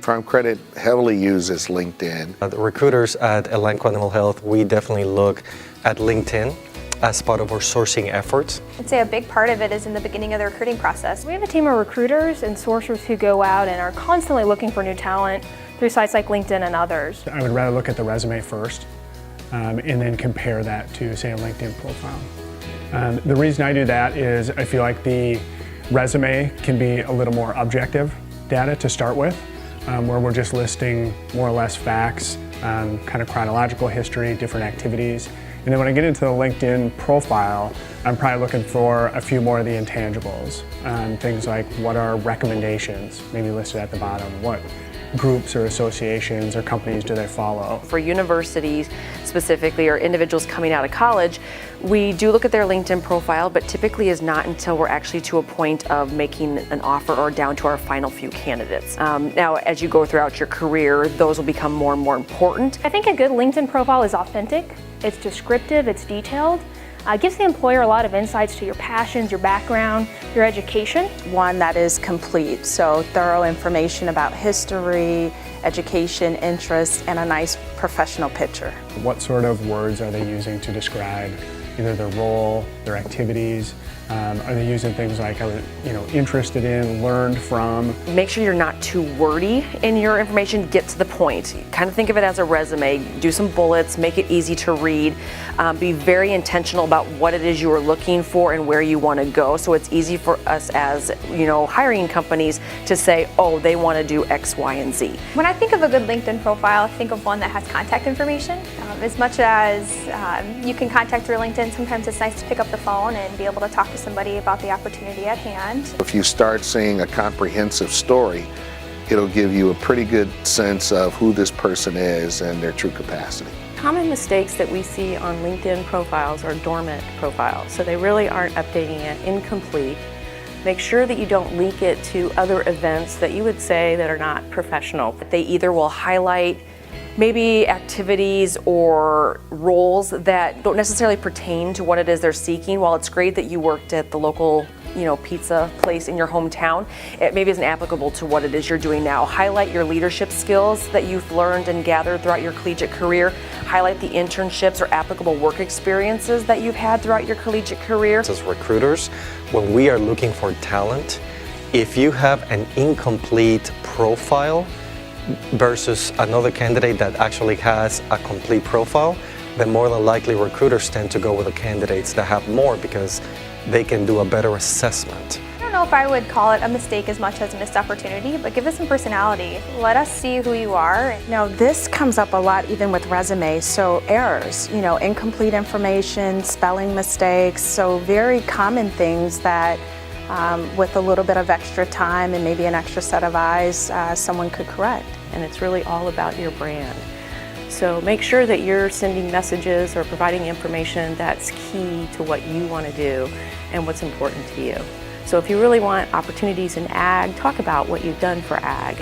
Farm Credit heavily uses LinkedIn. The recruiters at Elanco Animal Health, we definitely look at LinkedIn as part of our sourcing efforts. I'd say a big part of it is in the beginning of the recruiting process. We have a team of recruiters and sourcers who go out and are constantly looking for new talent through sites like LinkedIn and others. I would rather look at the resume first and then compare that to, say, a LinkedIn profile. The reason I do that is I feel like the resume can be a little more objective data to start with, where we're just listing more or less facts, kind of chronological history, different activities. And then when I get into the LinkedIn profile, I'm probably looking for a few more of the intangibles. Things like what are recommendations, maybe listed at the bottom, what groups or associations or companies do they follow. For universities specifically, or individuals coming out of college, we do look at their LinkedIn profile, but typically is not until we're actually to a point of making an offer or down to our final few candidates. Now, as you go throughout your career, those will become more and more important. I think a good LinkedIn profile is authentic, it's descriptive, it's detailed. Gives the employer a lot of insights to your passions, your background, your education. One that is complete, so thorough information about history, education, interests, and a nice professional picture. What sort of words are they using to describe either their role, their activities? Are they using things like, interested in, learned from? Make sure you're not too wordy in your information. Get to the point. Kind of think of it as a resume. Do some bullets, make it easy to read. Be very intentional about what it is you are looking for and where you want to go. So it's easy for us as, hiring companies to say, oh, they want to do X, Y, and Z. When I think of a good LinkedIn profile, I think of one that has contact information. As much as you can contact through LinkedIn, sometimes it's nice to pick up the phone and be able to talk to somebody about the opportunity at hand. If you start seeing a comprehensive story, it'll give you a pretty good sense of who this person is and their true capacity. Common mistakes that we see on LinkedIn profiles are dormant profiles, so they really aren't updating it, incomplete. Make sure that you don't leak it to other events that you would say that are not professional. They either will highlight maybe activities or roles that don't necessarily pertain to what it is they're seeking. While it's great that you worked at the local pizza place in your hometown, it maybe isn't applicable to what it is you're doing now. Highlight your leadership skills that you've learned and gathered throughout your collegiate career. Highlight the internships or applicable work experiences that you've had throughout your collegiate career. As recruiters, when we are looking for talent, if you have an incomplete profile versus another candidate that actually has a complete profile, then more than likely recruiters tend to go with the candidates that have more because they can do a better assessment. I don't know if I would call it a mistake as much as a missed opportunity, but give us some personality. Let us see who you are. Now, this comes up a lot even with resumes, so errors, incomplete information, spelling mistakes, so very common things that with a little bit of extra time and maybe an extra set of eyes, someone could correct. And it's really all about your brand. So make sure that you're sending messages or providing information that's key to what you want to do and what's important to you. So if you really want opportunities in ag, talk about what you've done for ag.